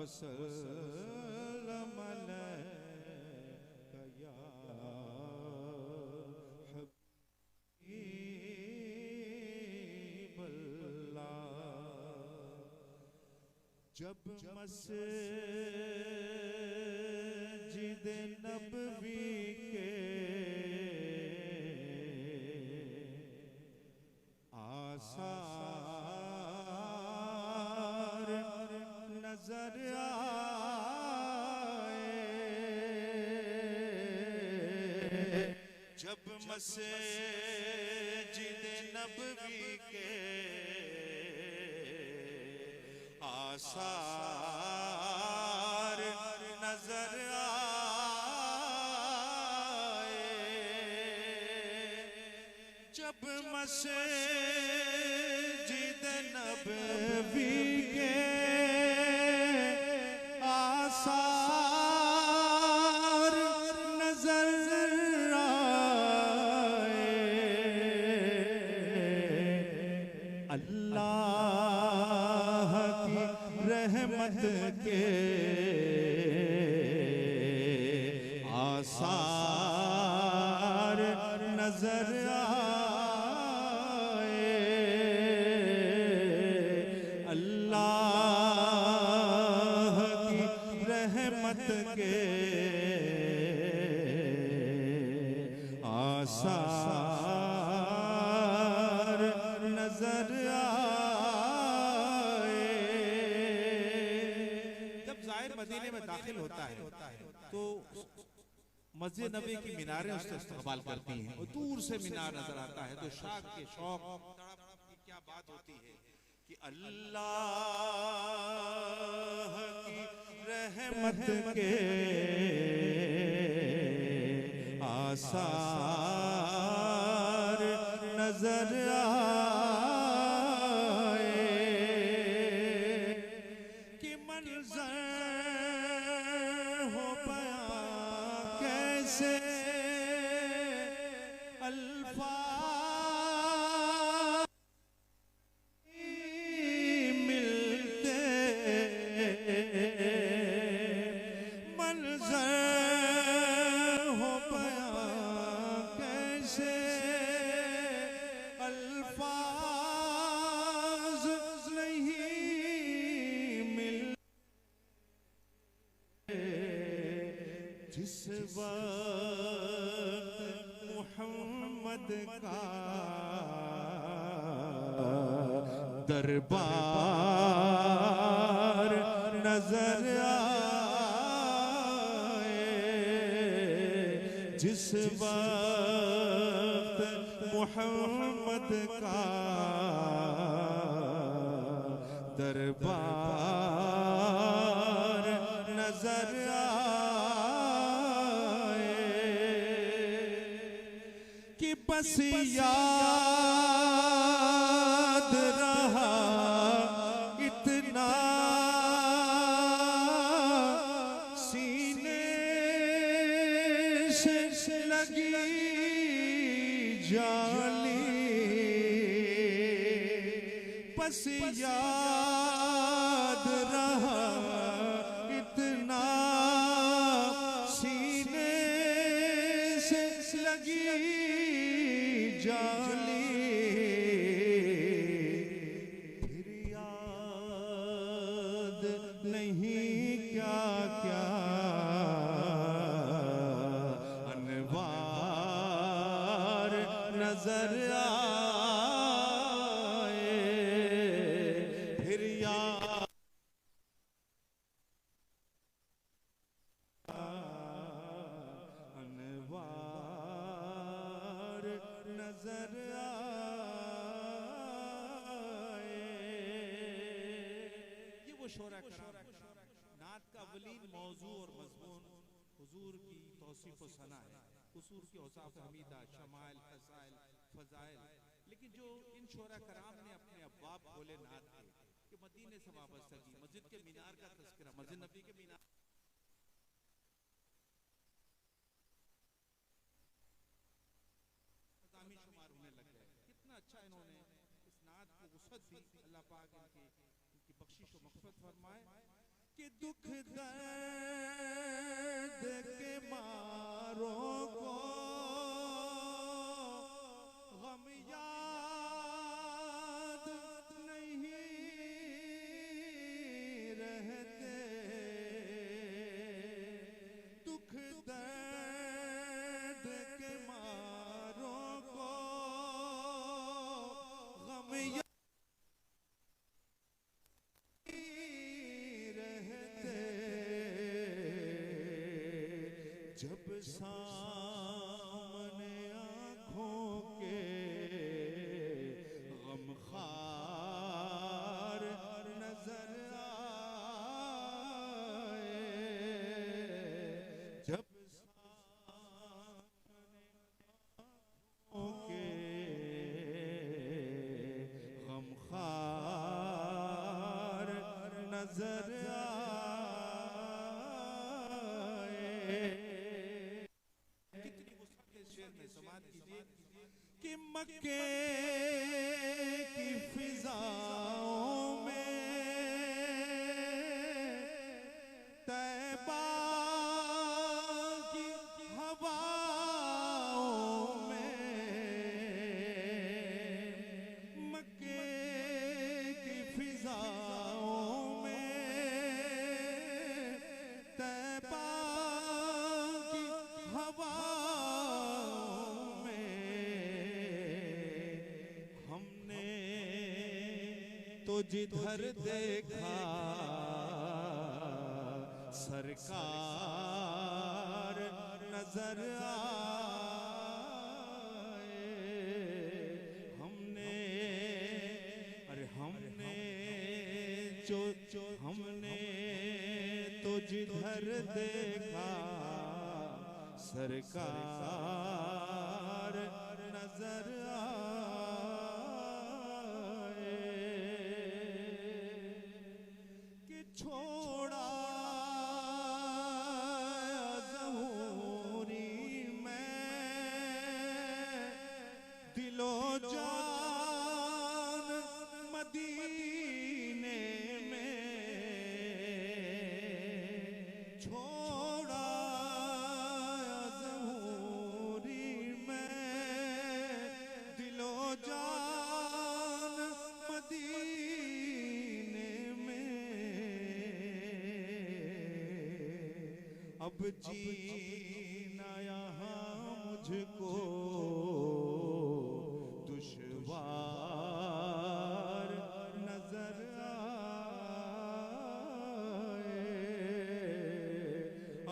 वसल्लम अलैका या जब मस्जिद नबवी के आसार नजर आए, जब मस्जिद नबवी के आसार नजर आए, जब मस्जिद नबवी के आसार नजर आए, अल्लाह रहमत के आसार नजर आए, अल्लाह की रहमत के आसार नजर मदीने में दाखिल होता है तो मस्जिद नबी की मीनारें उससे इस्तकबाल करती हैं और दूर से मीनार नजर आता है तो शाख के शौक की क्या बात होती है कि अल्लाह की रहमत के आसार नजर आए, कि मंजर अल्फाज़ मिलते, मंज़र हो बयां कैसे अल्फाज़ नहीं मिलते, जिस वक्त मोहम्मद का दरबार नजर आए, जिस वक्त मोहम्मद का दरबार नजर कि बस याद रहा इतना सीने से लगी जाली, बस याद रहा इतना सीने से लगी जाली, फिर याद नहीं क्या क्या अनवार नजर आए, फिर याद अनवार नजर आए। ये वो शोरा नात का अवलीन मौजू और मज़मून हुजूर की तौसीफ व सना है, हुजूर की औसाफ हमीदा, शमाइल, फज़ाइल, फ़ज़ाइल। लेकिन जो इन शोरा कराम ने अपने अब्वाब खोले नात के कि मदीने से वाबस्तगी, मस्जिद के मीनार का तज़किरा, मस्जिद नबी के मीनार शुमार होने लग गए। कितना अच्छा इन्होंने इस नात को वुसअत दी, अल्लाह पाक इनकी बख्शिश व मग़फ़िरत फरमाए। कि दुख दर्द के मारों को गम याद नहीं रहते, दुख दर्द के मारों को गम याद जब सामने आँखों के गमखार नजर आए, जब सामने आँखों के गमखार नजर कि मक्के की फिजाओं में, तैबा की हवाओं में, मक्के की फिजाओं में, तैबा की हवाओं तो जिधर देखा सरकार नजर आए, हमने तो जिधर देखा सरकार नजर छोड़ा ज़हूरी में दिलो जान मदीने में, छोड़ा ज़हूरी में दिलो जान मदीने में, अब जीना यहाँ मुझको दुश्वार नजर आए,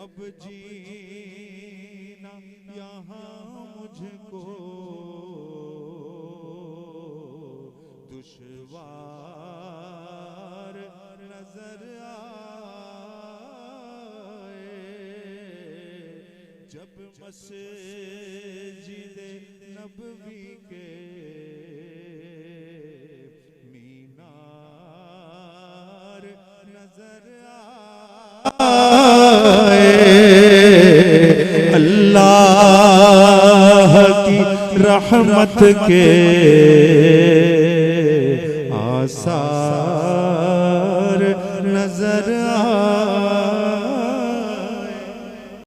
अब जीना यहाँ मुझको दुश्वार नजर जब मस्जिदे नबवी के मीनार नजर आए, अल्लाह की रहमत के आसार